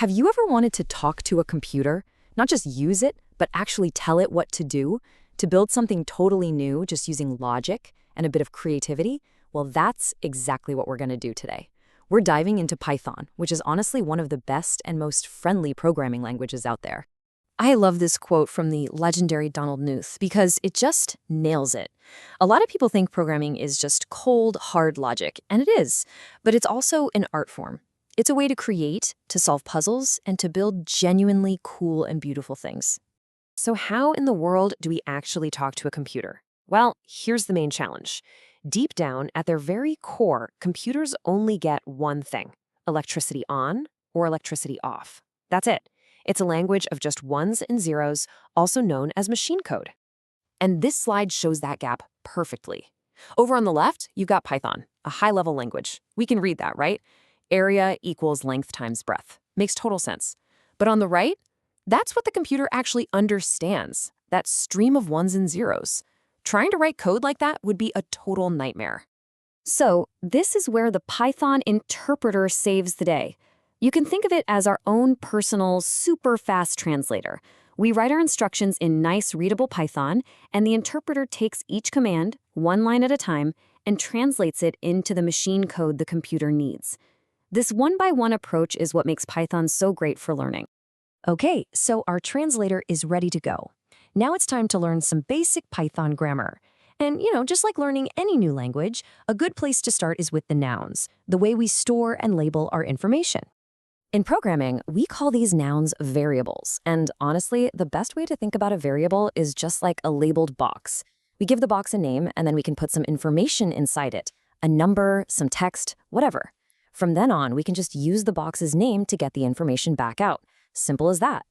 Have you ever wanted to talk to a computer? Not just use it, but actually tell it what to do? To build something totally new just using logic and a bit of creativity? Well, that's exactly what we're going to do today. We're diving into Python, which is honestly one of the best and most friendly programming languages out there. I love this quote from the legendary Donald Knuth because it just nails it. A lot of people think programming is just cold, hard logic, and it is, but it's also an art form. It's a way to create, to solve puzzles, and to build genuinely cool and beautiful things. So how in the world do we actually talk to a computer? Well, here's the main challenge. Deep down, at their very core, computers only get one thing: electricity on or electricity off. That's it. It's a language of just ones and zeros, also known as machine code. And this slide shows that gap perfectly. Over on the left, you've got Python, a high-level language. We can read that, right? Area equals length times breadth. Makes total sense. But on the right, that's what the computer actually understands, that stream of ones and zeros. Trying to write code like that would be a total nightmare. So this is where the Python interpreter saves the day. You can think of it as our own personal, super fast translator. We write our instructions in nice, readable Python, and the interpreter takes each command, one line at a time, and translates it into the machine code the computer needs. This one-by-one approach is what makes Python so great for learning. Okay, so our translator is ready to go. Now it's time to learn some basic Python grammar. And, just like learning any new language, a good place to start is with the nouns, the way we store and label our information. In programming, we call these nouns variables. And honestly, the best way to think about a variable is just like a labeled box. We give the box a name, and then we can put some information inside it, a number, some text, whatever. From then on, we can just use the box's name to get the information back out. Simple as that.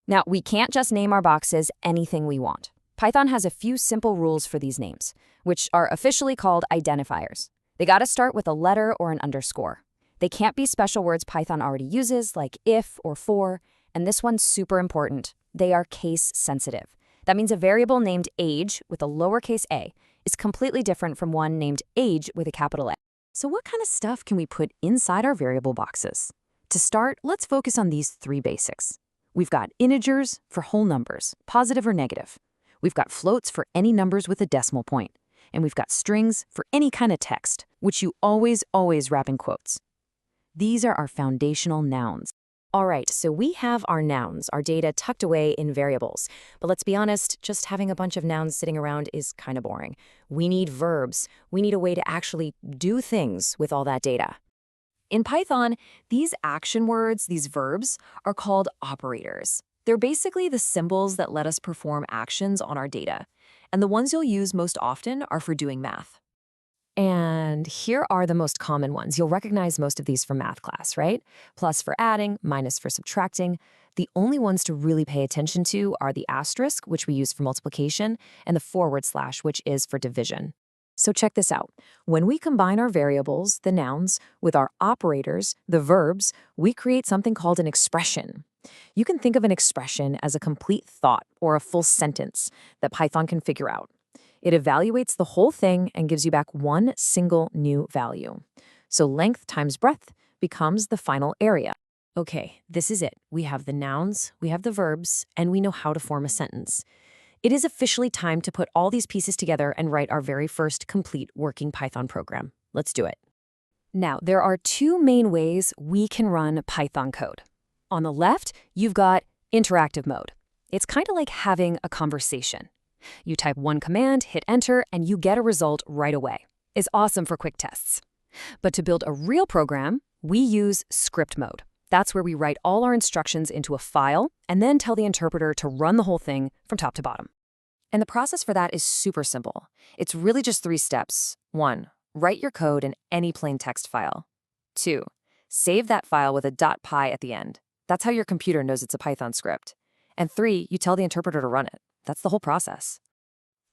Now, we can't just name our boxes anything we want. Python has a few simple rules for these names, which are officially called identifiers. They gotta start with a letter or an underscore. They can't be special words Python already uses, like if or for, and this one's super important. They are case sensitive. That means a variable named age with a lowercase a is completely different from one named age with a capital A. So what kind of stuff can we put inside our variable boxes? To start, let's focus on these three basics. We've got integers for whole numbers, positive or negative. We've got floats for any numbers with a decimal point. And we've got strings for any kind of text, which you always wrap in quotes. These are our foundational nouns. All right, so we have our nouns, our data tucked away in variables. But let's be honest, just having a bunch of nouns sitting around is kind of boring. We need verbs. We need a way to actually do things with all that data. In Python, these action words, these verbs, are called operators. They're basically the symbols that let us perform actions on our data. And the ones you'll use most often are for doing math. And here are the most common ones. You'll recognize most of these from math class, right? Plus for adding, minus for subtracting. The only ones to really pay attention to are the asterisk, which we use for multiplication, and the forward slash, which is for division. So check this out. When we combine our variables, the nouns, with our operators, the verbs, we create something called an expression. You can think of an expression as a complete thought or a full sentence that Python can figure out. It evaluates the whole thing and gives you back one single new value. So length times breadth becomes the final area. Okay, this is it. We have the nouns, we have the verbs, and we know how to form a sentence. It is officially time to put all these pieces together and write our very first complete working Python program. Let's do it. Now, there are two main ways we can run Python code. On the left, you've got interactive mode. It's kind of like having a conversation. You type one command, hit enter, and you get a result right away. It's awesome for quick tests. But to build a real program, we use script mode. That's where we write all our instructions into a file and then tell the interpreter to run the whole thing from top to bottom. And the process for that is super simple. It's really just 3 steps. 1, write your code in any plain text file. 2, save that file with a .py at the end. That's how your computer knows it's a Python script. And 3, you tell the interpreter to run it. That's the whole process.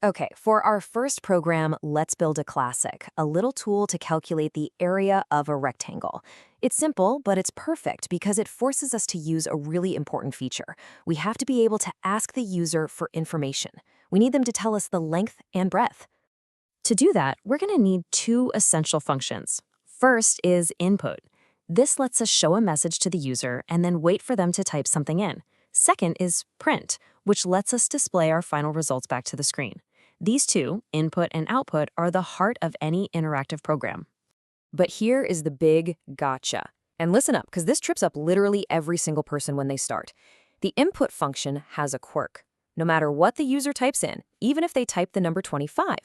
Okay, for our first program, let's build a classic, a little tool to calculate the area of a rectangle. It's simple, but it's perfect because it forces us to use a really important feature. We have to be able to ask the user for information. We need them to tell us the length and breadth. To do that, we're going to need 2 essential functions. First is input. This lets us show a message to the user and then wait for them to type something in. Second is print, which lets us display our final results back to the screen. These two, input and output, are the heart of any interactive program. But here is the big gotcha. And listen up, because this trips up literally every single person when they start. The input function has a quirk. No matter what the user types in, even if they type the number 25,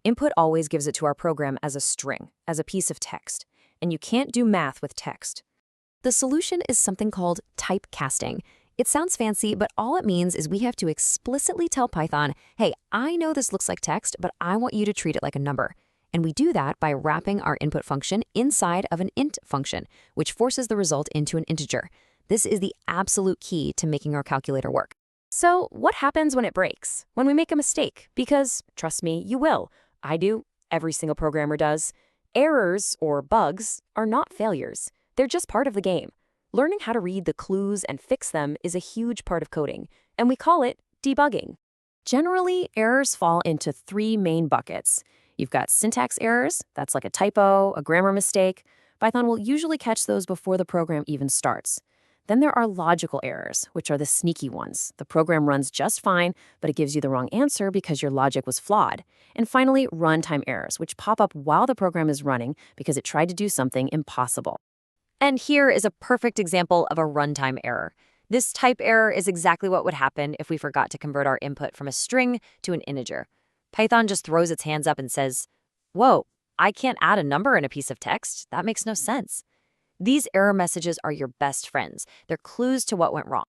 input always gives it to our program as a string, as a piece of text. And you can't do math with text. The solution is something called typecasting. It sounds fancy, but all it means is we have to explicitly tell Python, hey, I know this looks like text, but I want you to treat it like a number. And we do that by wrapping our input function inside of an int function, which forces the result into an integer. This is the absolute key to making our calculator work. So what happens when it breaks? When we make a mistake? Because, trust me, you will. I do. Every single programmer does. Errors, or bugs, are not failures. They're just part of the game. Learning how to read the clues and fix them is a huge part of coding, and we call it debugging. Generally, errors fall into three main buckets. You've got syntax errors, that's like a typo, a grammar mistake. Python will usually catch those before the program even starts. Then there are logical errors, which are the sneaky ones. The program runs just fine, but it gives you the wrong answer because your logic was flawed. And finally, runtime errors, which pop up while the program is running because it tried to do something impossible. And here is a perfect example of a runtime error. This type error is exactly what would happen if we forgot to convert our input from a string to an integer. Python just throws its hands up and says, whoa, I can't add a number in a piece of text. That makes no sense. These error messages are your best friends. They're clues to what went wrong.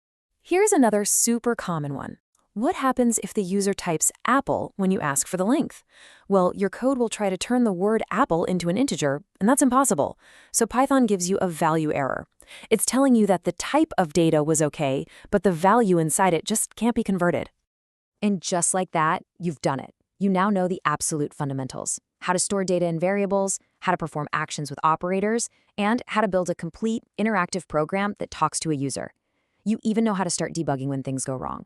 Here's another super common one. What happens if the user types apple when you ask for the length? Well, your code will try to turn the word apple into an integer, and that's impossible. So Python gives you a value error. It's telling you that the type of data was okay, but the value inside it just can't be converted. And just like that, you've done it. You now know the absolute fundamentals: how to store data in variables, how to perform actions with operators, and how to build a complete interactive program that talks to a user. You even know how to start debugging when things go wrong.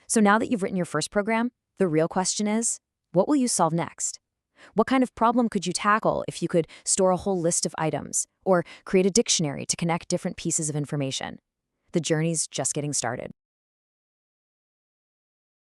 So now that you've written your first program, the real question is, what will you solve next? What kind of problem could you tackle if you could store a whole list of items, or create a dictionary to connect different pieces of information? The journey's just getting started.